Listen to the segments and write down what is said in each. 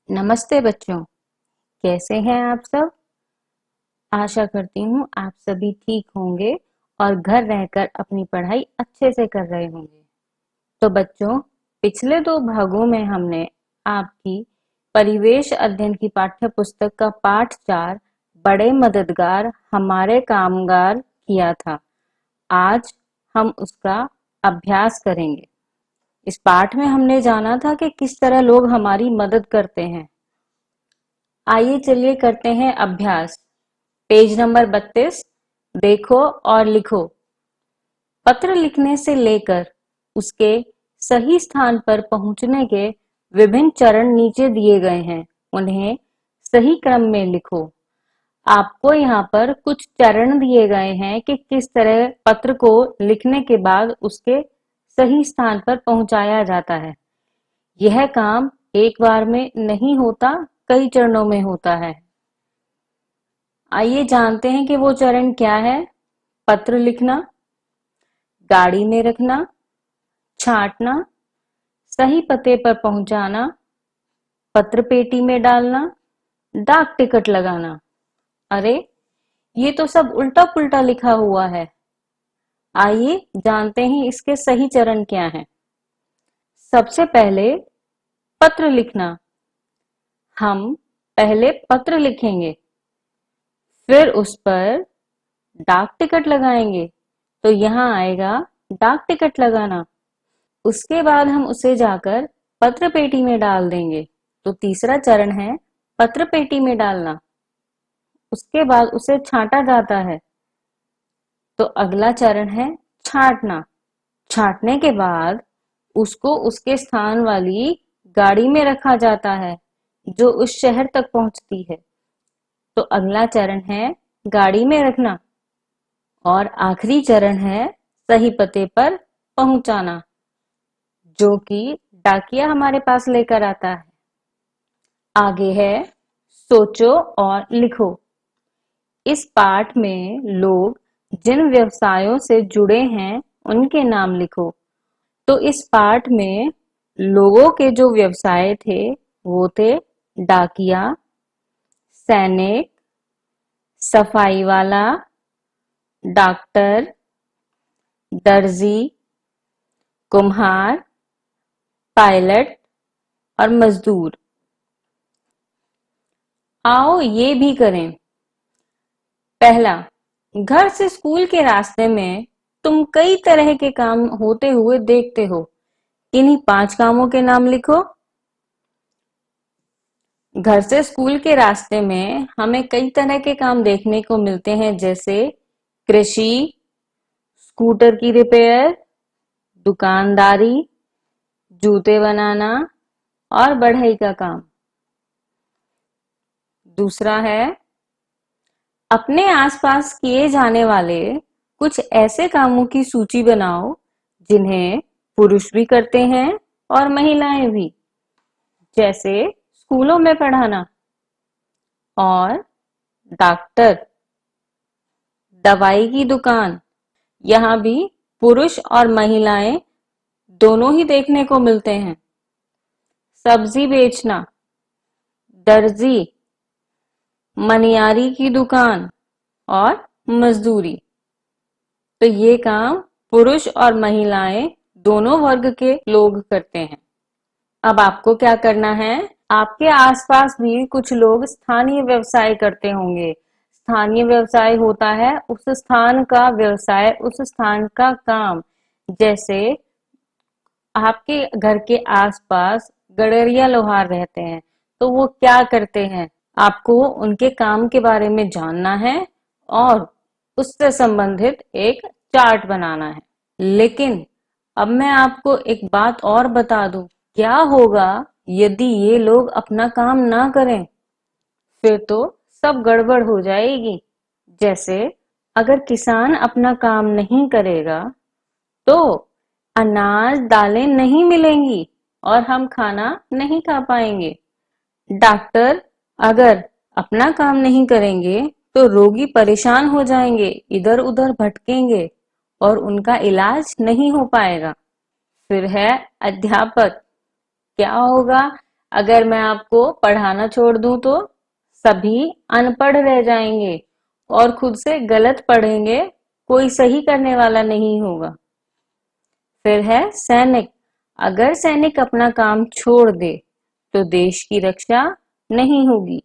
नमस्ते बच्चों, कैसे हैं आप सब। आशा करती हूँ आप सभी ठीक होंगे और घर रहकर अपनी पढ़ाई अच्छे से कर रहे होंगे। तो बच्चों, पिछले दो भागों में हमने आपकी परिवेश अध्ययन की पाठ्य पुस्तक का पाठ 4 बड़े मददगार हमारे कामगार किया था। आज हम उसका अभ्यास करेंगे। इस पाठ में हमने जाना था कि किस तरह लोग हमारी मदद करते हैं। आइए चलिए करते हैं अभ्यास। Page number 32। देखो और लिखो। पत्र लिखने से लेकर उसके सही स्थान पर पहुंचने के विभिन्न चरण नीचे दिए गए हैं, उन्हें सही क्रम में लिखो। आपको यहाँ पर कुछ चरण दिए गए हैं कि किस तरह पत्र को लिखने के बाद उसके सही स्थान पर पहुंचाया जाता है। यह काम एक बार में नहीं होता, कई चरणों में होता है। आइए जानते हैं कि वो चरण क्या है। पत्र लिखना, गाड़ी में रखना, छांटना, सही पते पर पहुंचाना, पत्र पेटी में डालना, डाक टिकट लगाना। अरे, ये तो सब उल्टा पुल्टा लिखा हुआ है। आइए जानते हैं इसके सही चरण क्या हैं। सबसे पहले पत्र लिखना। हम पहले पत्र लिखेंगे, फिर उस पर डाक टिकट लगाएंगे, तो यहाँ आएगा डाक टिकट लगाना। उसके बाद हम उसे जाकर पत्र पेटी में डाल देंगे, तो तीसरा चरण है पत्र पेटी में डालना। उसके बाद उसे छांटा जाता है, तो अगला चरण है छांटना। छांटने के बाद उसको उसके स्थान वाली गाड़ी में रखा जाता है जो उस शहर तक पहुंचती है, तो अगला चरण है गाड़ी में रखना। और आखिरी चरण है सही पते पर पहुंचाना, जो कि डाकिया हमारे पास लेकर आता है। आगे है सोचो और लिखो। इस पाठ में लोग जिन व्यवसायों से जुड़े हैं उनके नाम लिखो। तो इस पाठ में लोगों के जो व्यवसाय थे वो थे डाकिया, सैनिक, सफाई वाला, डॉक्टर, दर्जी, कुम्हार, पायलट और मजदूर। आओ ये भी करें। पहला, घर से स्कूल के रास्ते में तुम कई तरह के काम होते हुए देखते हो। इन्हीं 5 कामों के नाम लिखो। घर से स्कूल के रास्ते में हमें कई तरह के काम देखने को मिलते हैं, जैसे कृषि, स्कूटर की रिपेयर, दुकानदारी, जूते बनाना और बढ़ई का काम। दूसरा है, अपने आसपास किए जाने वाले कुछ ऐसे कामों की सूची बनाओ जिन्हें पुरुष भी करते हैं और महिलाएं भी, जैसे स्कूलों में पढ़ाना और डॉक्टर, दवाई की दुकान। यहाँ भी पुरुष और महिलाएं दोनों ही देखने को मिलते हैं। सब्जी बेचना, दर्जी, मनियारी की दुकान और मजदूरी। तो ये काम पुरुष और महिलाएं दोनों वर्ग के लोग करते हैं। अब आपको क्या करना है, आपके आसपास भी कुछ लोग स्थानीय व्यवसाय करते होंगे। स्थानीय व्यवसाय होता है उस स्थान का व्यवसाय, उस स्थान का काम। जैसे आपके घर के आसपास गडरिया लोहार रहते हैं, तो वो क्या करते हैं, आपको उनके काम के बारे में जानना है और उससे संबंधित एक चार्ट बनाना है। लेकिन अब मैं आपको एक बात और बता दूं, क्या होगा यदि ये लोग अपना काम ना करें? फिर तो सब गड़बड़ हो जाएगी। जैसे अगर किसान अपना काम नहीं करेगा तो अनाज दालें नहीं मिलेंगी और हम खाना नहीं खा पाएंगे। डॉक्टर अगर अपना काम नहीं करेंगे तो रोगी परेशान हो जाएंगे, इधर उधर भटकेंगे और उनका इलाज नहीं हो पाएगा। फिर है अध्यापक। क्या होगा अगर मैं आपको पढ़ाना छोड़ दूं तो सभी अनपढ़ रह जाएंगे और खुद से गलत पढ़ेंगे, कोई सही करने वाला नहीं होगा। फिर है सैनिक। अगर सैनिक अपना काम छोड़ दे तो देश की रक्षा नहीं होगी।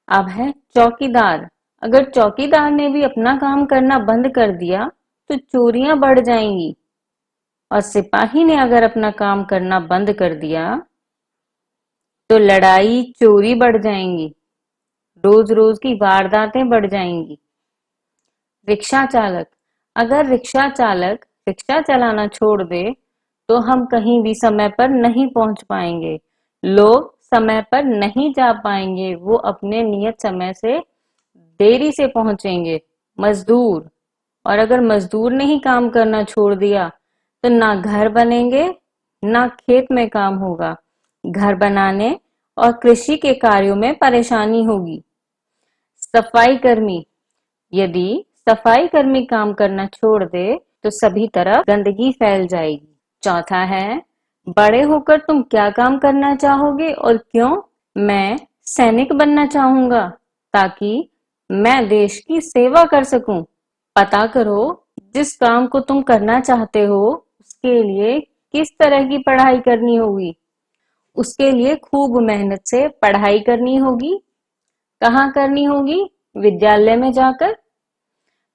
अब है चौकीदार। अगर चौकीदार ने भी अपना काम करना बंद कर दिया तो चोरियां बढ़ जाएंगी, और सिपाही ने अगर अपना काम करना बंद कर दिया तो लड़ाई चोरी बढ़ जाएंगी, रोज रोज की वारदातें बढ़ जाएंगी। रिक्शा चालक। अगर रिक्शा चालक रिक्शा चलाना छोड़ दे तो हम कहीं भी समय पर नहीं पहुंच पाएंगे, लोग समय पर नहीं जा पाएंगे, वो अपने नियत समय से देरी से पहुंचेंगे। मजदूर। और अगर मजदूर ने ही काम करना छोड़ दिया तो ना घर बनेंगे ना खेत में काम होगा, घर बनाने और कृषि के कार्यों में परेशानी होगी। सफाई कर्मी। यदि सफाई कर्मी काम करना छोड़ दे तो सभी तरफ गंदगी फैल जाएगी। चौथा है बड़े होकर तुम क्या काम करना चाहोगे और क्यों? मैं सैनिक बनना चाहूंगा ताकि मैं देश की सेवा कर सकूं। पता करो जिस काम को तुम करना चाहते हो उसके लिए किस तरह की पढ़ाई करनी होगी। उसके लिए खूब मेहनत से पढ़ाई करनी होगी। कहाँ करनी होगी? विद्यालय में जाकर।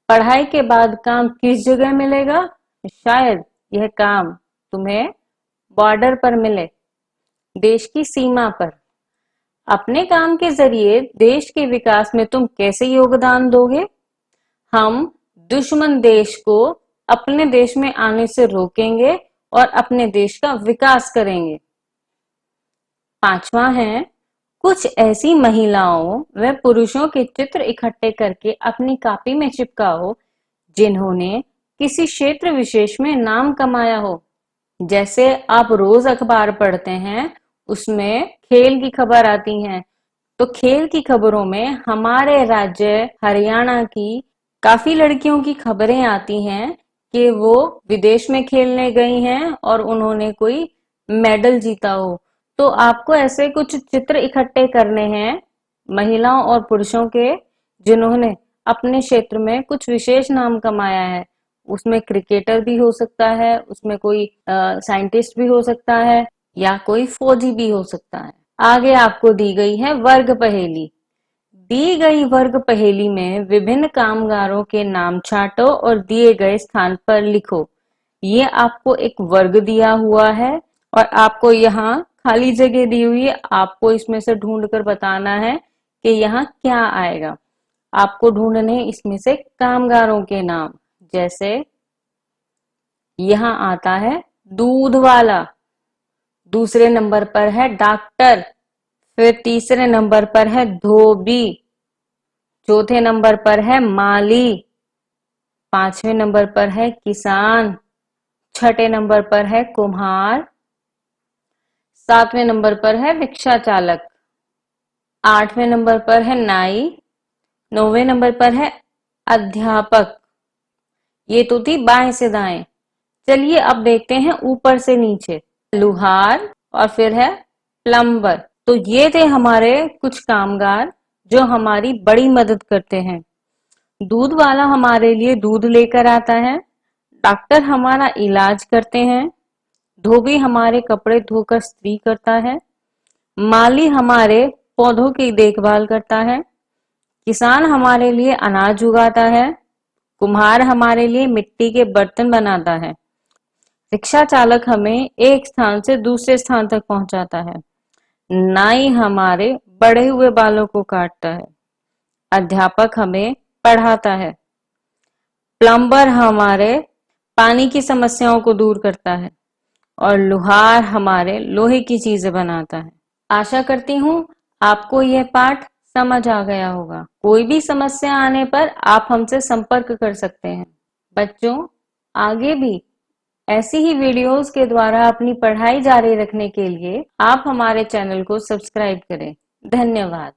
पढ़ाई के बाद काम किस जगह मिलेगा? शायद यह काम तुम्हें बॉर्डर पर मिले, देश की सीमा पर। अपने काम के जरिए देश के विकास में तुम कैसे योगदान दोगे? हम दुश्मन देश को अपने देश में आने से रोकेंगे और अपने देश का विकास करेंगे। पांचवा है कुछ ऐसी महिलाओं व पुरुषों के चित्र इकट्ठे करके अपनी कॉपी में चिपकाओ जिन्होंने किसी क्षेत्र विशेष में नाम कमाया हो। जैसे आप रोज अखबार पढ़ते हैं, उसमें खेल की खबर आती है, तो खेल की खबरों में हमारे राज्य हरियाणा की काफी लड़कियों की खबरें आती हैं कि वो विदेश में खेलने गई हैं और उन्होंने कोई मेडल जीता हो। तो आपको ऐसे कुछ चित्र इकट्ठे करने हैं महिलाओं और पुरुषों के जिन्होंने अपने क्षेत्र में कुछ विशेष नाम कमाया है। उसमें क्रिकेटर भी हो सकता है, उसमें कोई साइंटिस्ट भी हो सकता है, या कोई फौजी भी हो सकता है। आगे आपको दी गई है वर्ग पहेली। दी गई वर्ग पहेली में विभिन्न कामगारों के नाम छांटो और दिए गए स्थान पर लिखो। ये आपको एक वर्ग दिया हुआ है और आपको यहाँ खाली जगह दी हुई है, आपको इसमें से ढूंढकर बताना है कि यहाँ क्या आएगा। आपको ढूंढने इसमें से कामगारों के नाम। जैसे यहाँ आता है दूध वाला, दूसरे नंबर पर है डॉक्टर, फिर तीसरे नंबर पर है धोबी, चौथे नंबर पर है माली, पांचवें नंबर पर है किसान, छठे नंबर पर है कुम्हार, सातवें नंबर पर है रिक्शा चालक, आठवें नंबर पर है नाई, नौवें नंबर पर है अध्यापक। ये तो थी बाएं से दाएं। चलिए अब देखते हैं ऊपर से नीचे। लुहार और फिर है प्लम्बर। तो ये थे हमारे कुछ कामगार जो हमारी बड़ी मदद करते हैं। दूध वाला हमारे लिए दूध लेकर आता है, डॉक्टर हमारा इलाज करते हैं, धोबी हमारे कपड़े धोकर इस्त्री करता है, माली हमारे पौधों की देखभाल करता है, किसान हमारे लिए अनाज उगाता है, कुम्हार हमारे लिए मिट्टी के बर्तन बनाता है, रिक्शा चालक हमें एक स्थान से दूसरे स्थान तक पहुंचाता है, नाई हमारे बढ़े हुए बालों को काटता है, अध्यापक हमें पढ़ाता है, प्लम्बर हमारे पानी की समस्याओं को दूर करता है और लुहार हमारे लोहे की चीजें बनाता है। आशा करती हूँ आपको यह पाठ समझ आ गया होगा। कोई भी समस्या आने पर आप हमसे संपर्क कर सकते हैं। बच्चों, आगे भी ऐसी ही वीडियोस के द्वारा अपनी पढ़ाई जारी रखने के लिए आप हमारे चैनल को सब्सक्राइब करें। धन्यवाद।